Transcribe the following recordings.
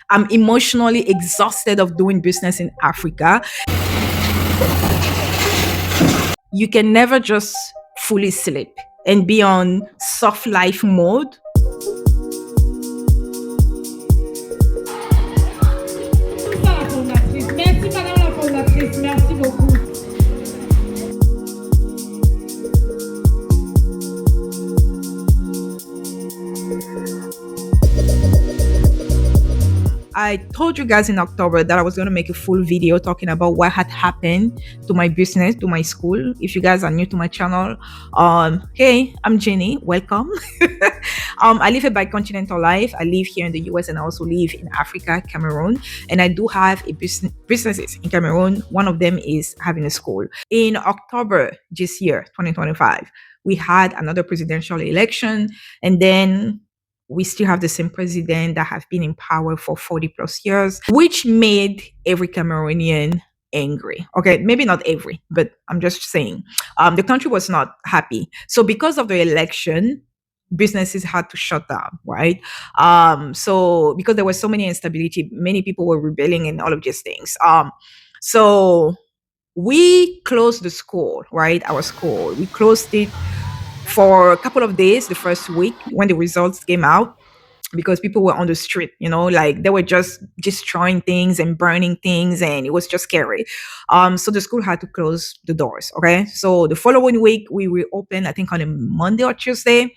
I'm emotionally exhausted of doing business in Africa. You can never just fully sleep and be on soft life mode. La fondatrice. Merci, madame la fondatrice. Merci beaucoup. I told you guys in October that I was going to make a full video talking about what had happened to my business, to my school. If you guys are new to my channel, hey, I'm Jenny. Welcome. I live a bi-continental life. I live here in the US and I also live in Africa, Cameroon. And I do have a businesses in Cameroon. One of them is having a school. In October this year, 2025, we had another presidential election, and then we still have the same president that have been in power for 40 plus years, which made every Cameroonian angry. Okay, maybe not every, but I'm just saying the country was not happy. So because of the election, businesses had to shut down, right? So because there was so many instability, many people were rebelling and all of these things. So we closed the school, right? Our school. We closed it for a couple of days the first week when the results came out, because people were on the street, like they were just destroying things and burning things, and it was just scary. So the school had to close the doors. Okay, so the following week we reopened, I think on a Monday or Tuesday.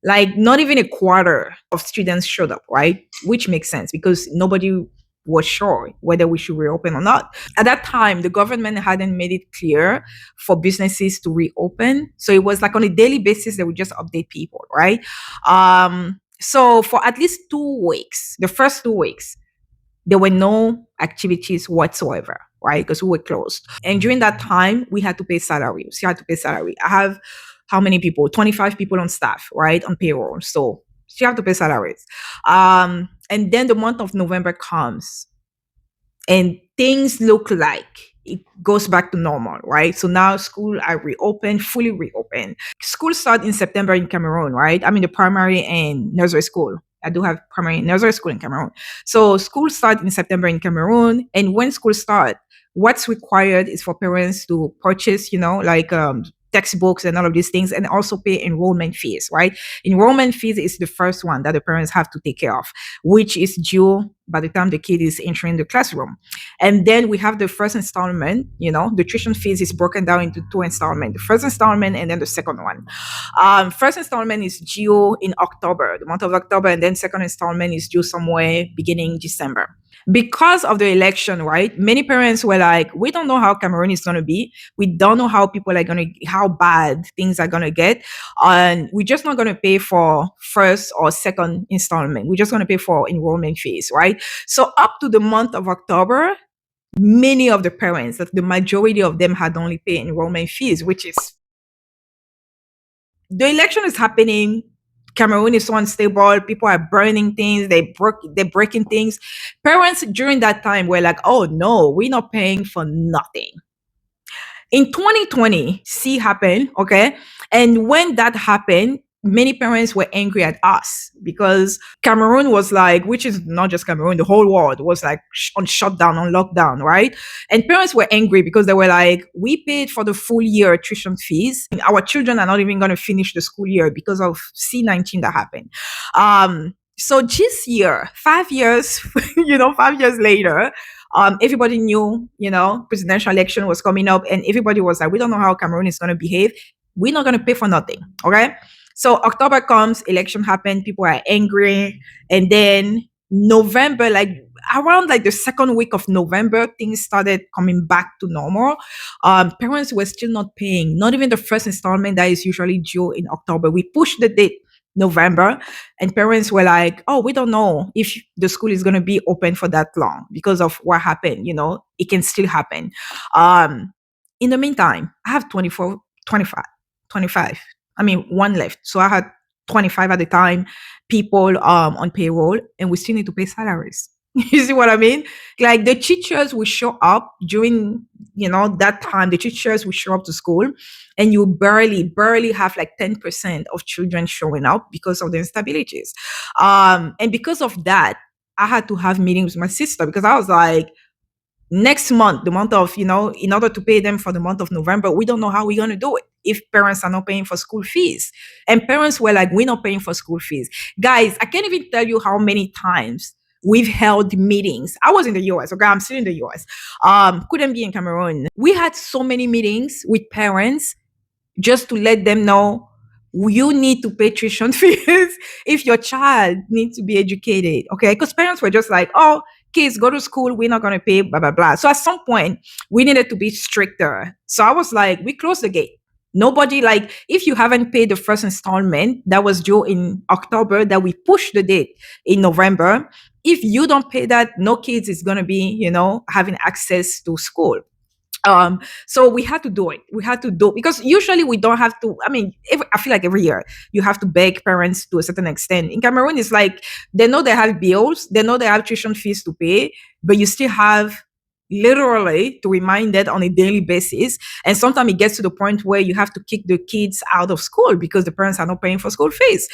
Like not even a quarter of students showed up, right? Which makes sense because nobody was sure whether we should reopen or not. At that time, the government hadn't made it clear for businesses to reopen. So it was like on a daily basis, they would just update people, right? So for at least 2 weeks, the first 2 weeks, there were no activities whatsoever, right? Because we were closed. And during that time, we had to pay salaries. You had to pay salary. I have how many people? 25 people on staff, right? On payroll. So you have to pay salaries. And then the month of November comes and things look like it goes back to normal, right? So now school are reopened, fully reopened. School start in September in Cameroon, right? I mean the primary and nursery school. I do have primary and nursery school in Cameroon. So school start in September in Cameroon. And when school start, what's required is for parents to purchase, like textbooks and all of these things, and also pay enrollment fees, right? Enrollment fees is the first one that the parents have to take care of, which is due by the time the kid is entering the classroom. And then we have the first installment, the tuition fees is broken down into two installments, the first installment and then the second one. First installment is due in October, the month of October, and then second installment is due somewhere beginning December. Because of the election, right? Many parents were like, we don't know how Cameroon is going to be. We don't know how people are going to, how bad things are going to get. And we're just not going to pay for first or second installment. We're just going to pay for enrollment fees, right? So up to the month of October, many of the parents, like the majority of them had only paid enrollment fees, which is, the election is happening. Cameroon is so unstable. People are burning things. They're breaking things. Parents during that time were like, "Oh no, we're not paying for nothing." In 2020, C happened, okay, and when that happened, many parents were angry at us because Cameroon was like, which is not just Cameroon, the whole world was like on shutdown, on lockdown, right? And parents were angry because they were like, we paid for the full year tuition fees. And our children are not even going to finish the school year because of C-19 that happened. So this year, 5 years, 5 years later, everybody knew, presidential election was coming up, and everybody was like, we don't know how Cameroon is going to behave. We're not going to pay for nothing, okay? So October comes, election happened, people are angry, and then November, like around like the second week of November, things started coming back to normal. Parents were still not paying, not even the first installment that is usually due in October. We pushed the date November, and parents were like, oh, we don't know if the school is going to be open for that long because of what happened. It can still happen. In the meantime, I have 24, 25, 25. I mean, one left. So I had 25 at the time, people on payroll, and we still need to pay salaries. You see what I mean? Like the teachers will show up during, that time, the teachers will show up to school, and you barely have like 10% of children showing up because of the instabilities. And because of that, I had to have meetings with my sister because I was like, next month, the month of, in order to pay them for the month of November, we don't know how we're going to do it if parents are not paying for school fees. And parents were like, we're not paying for school fees. Guys, I can't even tell you how many times we've held meetings. I was in the US, okay? I'm still in the US. Couldn't be in Cameroon. We had so many meetings with parents just to let them know you need to pay tuition fees if your child needs to be educated. Okay. Because parents were just like, oh, kids go to school, we're not going to pay, blah, blah, blah. So at some point, we needed to be stricter. So I was like, we closed the gate. Nobody, like, if you haven't paid the first installment that was due in October, that we pushed the date in November, if you don't pay that, no kids is going to be, having access to school. So we had to do it. We had to do, because usually we don't have to. I mean, I feel like every year you have to beg parents to a certain extent. In Cameroon, it's like they know they have bills, they know they have tuition fees to pay, but you still have literally to remind that on a daily basis. And sometimes it gets to the point where you have to kick the kids out of school because the parents are not paying for school fees.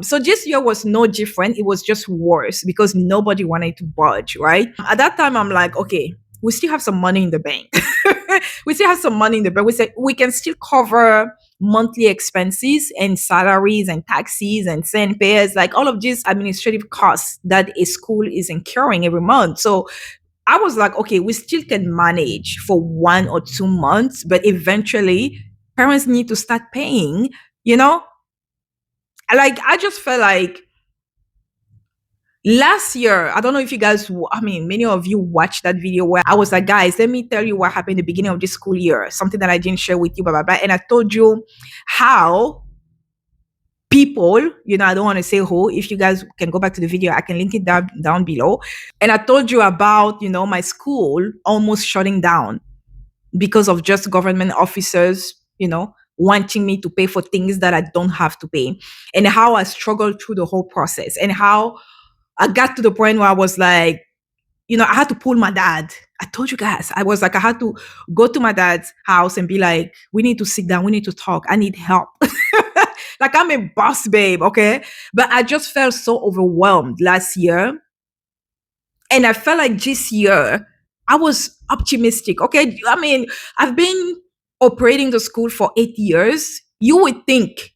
So this year was no different. It was just worse because nobody wanted to budge, right? At that time, I'm like, okay, we still have some money in the bank. We still have some money in the bank. We said we can still cover monthly expenses and salaries and taxes and send payers, like all of these administrative costs that a school is incurring every month. So I was like, okay, we still can manage for 1 or 2 months, but eventually parents need to start paying, you know? Like, I just felt like last year, I don't know if you guys, I mean, many of you watched that video where I was like, guys, let me tell you what happened at the beginning of this school year, something that I didn't share with you, blah, blah, blah. And I told you how people, I don't want to say who, if you guys can go back to the video, I can link it down below. And I told you about, my school almost shutting down because of just government officers, wanting me to pay for things that I don't have to pay, and how I struggled through the whole process, and how I got to the point where I was like, I had to pull my dad. I told you guys, I was like, I had to go to my dad's house and be like, we need to sit down. We need to talk. I need help. Like, I'm a boss babe. Okay. But I just felt so overwhelmed last year. And I felt like this year I was optimistic. Okay. I mean, I've been operating the school for 8 years. You would think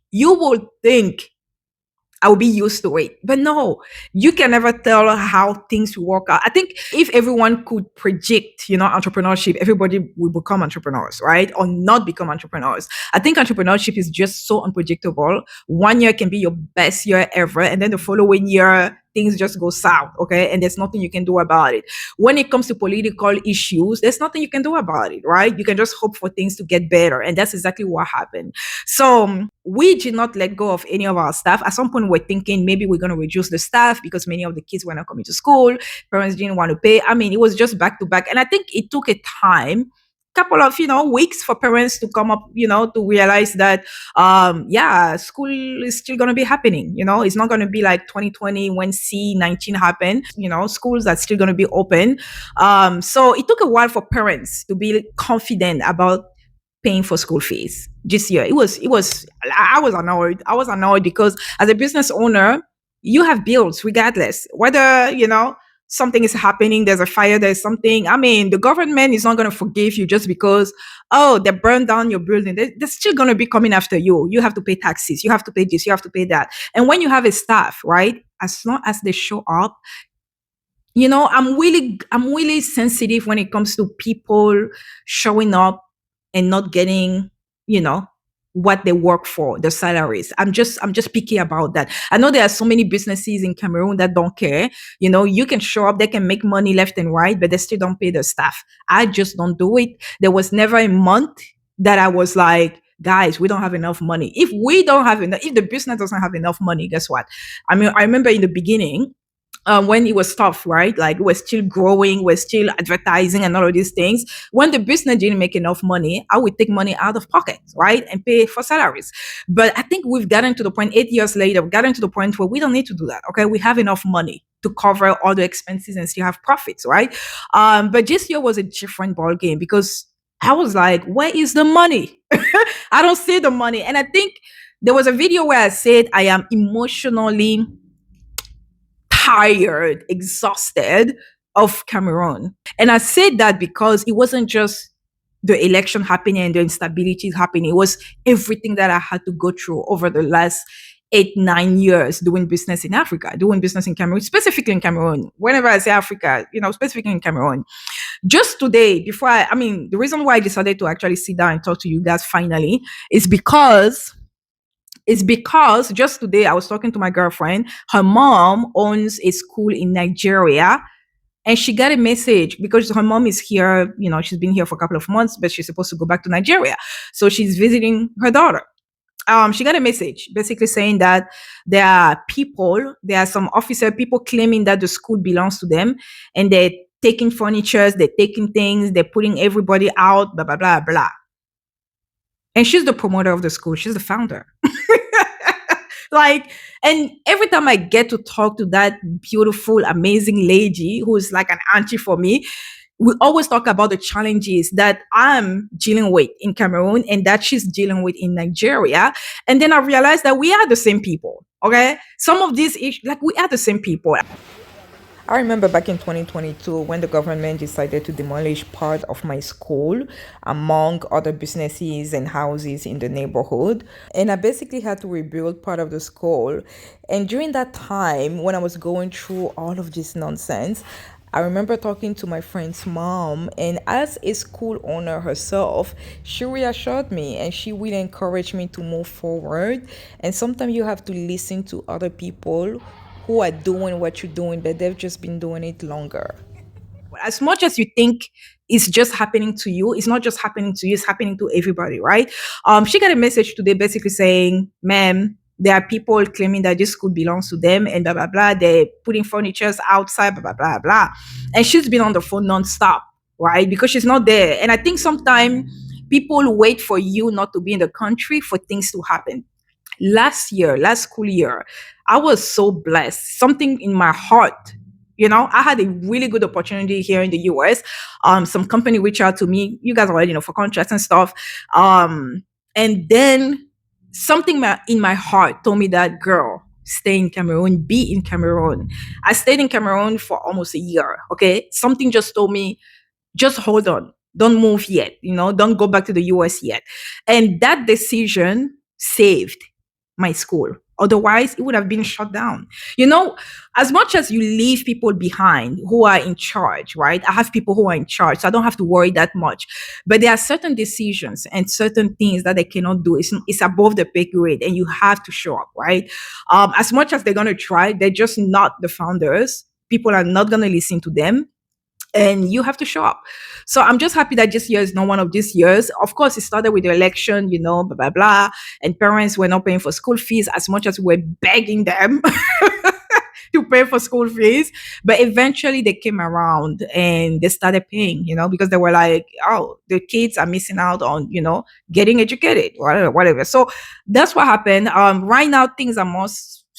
I'll be used to it. But no, you can never tell how things will work out. I think if everyone could predict, entrepreneurship, everybody will become entrepreneurs, right? Or not become entrepreneurs. I think entrepreneurship is just so unpredictable. 1 year can be your best year ever. And then the following year, things just go south, okay? And there's nothing you can do about it. When it comes to political issues, there's nothing you can do about it, right? You can just hope for things to get better. And that's exactly what happened. So we did not let go of any of our staff. At some point, we're thinking maybe we're going to reduce the staff because many of the kids were not coming to school. Parents didn't want to pay. I mean, it was just back to back. And I think it took a time, couple of weeks for parents to come up, to realize that school is still going to be happening. It's not going to be like 2020 when C-19 happened. Schools are still going to be open. So it took a while for parents to be confident about paying for school fees this year. I was annoyed because as a business owner, you have bills regardless, whether something is happening, there's a fire, there's something. I mean, the government is not going to forgive you just because, they burned down your building. They're still going to be coming after you. You have to pay taxes. You have to pay this. You have to pay that. And when you have a staff, right, as long as they show up, I'm really sensitive when it comes to people showing up and not getting, what they work for, the salaries. I'm just picky about that. I know there are so many businesses in Cameroon that don't care. You can show up, they can make money left and right, but they still don't pay the staff. I just don't do it. There was never a month that I was like, guys, we don't have enough money. If the business doesn't have enough money, guess what? I mean, I remember in the beginning, when it was tough, right? Like, we're still growing, we're still advertising and all of these things. When the business didn't make enough money, I would take money out of pocket, right? And pay for salaries. But I think we've gotten to the point, 8 years later, we've gotten to the point where we don't need to do that, okay? We have enough money to cover all the expenses and still have profits, right? But this year was a different ball game because I was like, where is the money? I don't see the money. And I think there was a video where I said I am emotionally tired, exhausted of Cameroon. And I said that because it wasn't just the election happening and the instability happening. It was everything that I had to go through over the last 8, 9 years doing business in Africa, doing business in Cameroon, specifically in Cameroon. Whenever I say Africa, specifically in Cameroon. Just today, the reason why I decided to actually sit down and talk to you guys finally is because just today I was talking to my girlfriend. Her mom owns a school in Nigeria, and she got a message because her mom is here. She's been here for a couple of months, but she's supposed to go back to Nigeria. So she's visiting her daughter. She got a message basically saying that there are some officer people claiming that the school belongs to them, and they're taking furnitures, they're taking things, they're putting everybody out, blah, blah, blah, blah. And she's the promoter of the school. She's the founder. Like, and every time I get to talk to that beautiful, amazing lady who's like an auntie for me, we always talk about the challenges that I'm dealing with in Cameroon and that she's dealing with in Nigeria. And then I realized that we are the same people. Okay. Some of these issues, like, we are the same people. I remember back in 2022 when the government decided to demolish part of my school among other businesses and houses in the neighborhood. And I basically had to rebuild part of the school. And during that time, when I was going through all of this nonsense, I remember talking to my friend's mom, and as a school owner herself, she reassured me and she will encourage me to move forward. And sometimes you have to listen to other people who are doing what you're doing, but they've just been doing it longer. As much as you think it's just happening to you, it's not just happening to you, it's happening to everybody, right? She got a message today basically saying, ma'am, there are people claiming that this school belongs to them and blah, blah, blah. They're putting furnitures outside, blah, blah, blah, blah. And she's been on the phone nonstop, right? Because she's not there. And I think sometimes people wait for you not to be in the country for things to happen. Last school year, I was so blessed. Something in my heart, I had a really good opportunity here in the US. Some company reached out to me. You guys already know, for contracts and stuff. And then something in my heart told me that, girl, stay in Cameroon, be in Cameroon. I stayed in Cameroon for almost a year. Okay. Something just told me, just hold on. Don't move yet. Don't go back to the US yet. And that decision saved my school. Otherwise, it would have been shut down. As much as you leave people behind who are in charge, right? I have people who are in charge, so I don't have to worry that much. But there are certain decisions and certain things that they cannot do. It's above the pay grade, and you have to show up, right? As much as they're going to try, they're just not the founders. People are not going to listen to them, and you have to show up. So I'm just happy that this year is not one of these years. Of course, it started with the election, blah, blah, blah. And parents were not paying for school fees as much as we were begging them to pay for school fees. But eventually they came around and they started paying, because they were like, oh, the kids are missing out on, getting educated, whatever. So that's what happened. Right now, things are more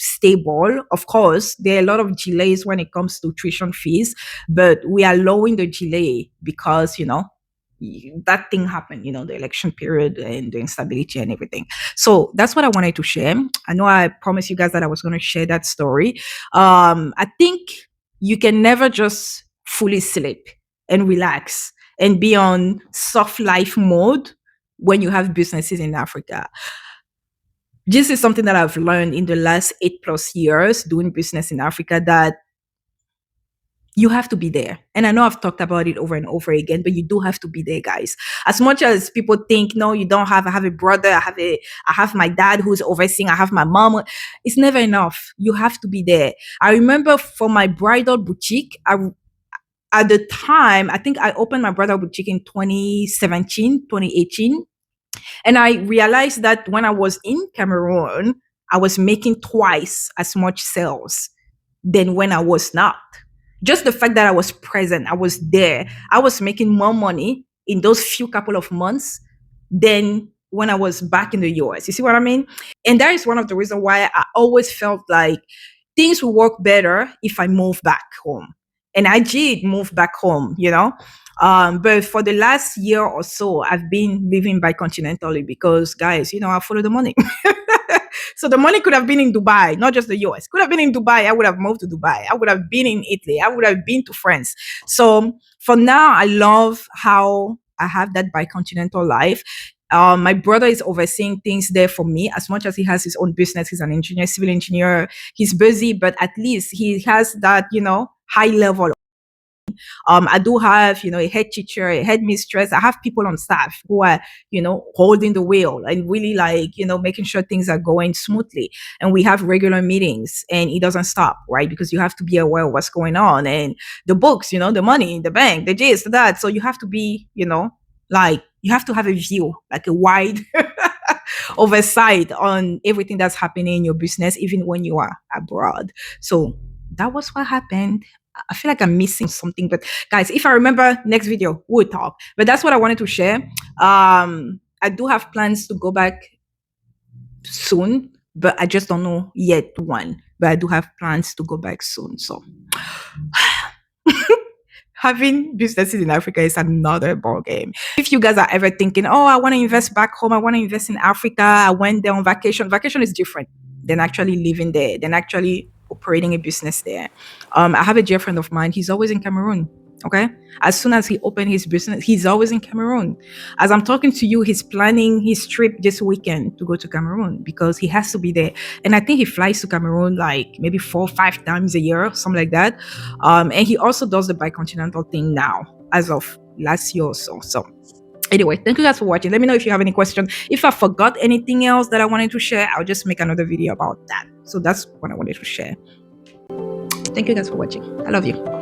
stable. Of course, there are a lot of delays when it comes to tuition fees, but we are lowering the delay because, that thing happened, the election period and the instability and everything. So that's what I wanted to share. I know I promised you guys that I was going to share that story. I think you can never just fully sleep and relax and be on soft life mode when you have businesses in Africa. This is something that I've learned in the last 8+ years doing business in Africa, that you have to be there. And I know I've talked about it over and over again, but you do have to be there, guys. As much as people think, no, you don't have, I have a brother, I have my dad who's overseeing, I have my mom. It's never enough. You have to be there. I remember for my bridal boutique, at the time, I think I opened my bridal boutique in 2017, 2018. And I realized that when I was in Cameroon, I was making twice as much sales than when I was not. Just the fact that I was present, I was there, I was making more money in those few couple of months than when I was back in the US. You see what I mean? And that is one of the reasons why I always felt like things will work better if I move back home. And I did move back home, but for the last year or so, I've been living by continentally because, guys, I follow the money. So the money could have been in Dubai, not just the US. Could have been in Dubai. I would have moved to Dubai. I would have been in Italy. I would have been to France. So for now, I love how I have that bicontinental life. My brother is overseeing things there for me. As much as he has his own business, he's an engineer, civil engineer. He's busy, but at least he has that, high level. I do have, a head teacher, a head mistress. I have people on staff who are, holding the wheel and really like, making sure things are going smoothly. And we have regular meetings and it doesn't stop, right? Because you have to be aware of what's going on and the books, the money, the bank, the this, that. So you have to be, like you have to have a view, like a wide oversight on everything that's happening in your business, even when you are abroad. So that was what happened. I feel like I'm missing something, but guys, if I remember next video, we'll talk. But that's what I wanted to share. I do have plans to go back soon, but I just don't know yet when. But I do have plans to go back soon. So having businesses in Africa is another ball game. If you guys are ever thinking, oh, I want to invest back home, I want to invest in Africa, I went there on vacation. Vacation is different than actually living there, than actually operating a business there. I have a dear friend of mine. He's always in Cameroon. Okay. As soon as he opened his business, he's always in Cameroon. As I'm talking to you, he's planning his trip this weekend to go to Cameroon because he has to be there. And I think he flies to Cameroon like maybe 4 or 5 times a year, something like that. And he also does the bicontinental thing now as of last year or so. So anyway, thank you guys for watching. Let me know if you have any questions. If I forgot anything else that I wanted to share, I'll just make another video about that. So that's what I wanted to share. Thank you guys for watching. I love you.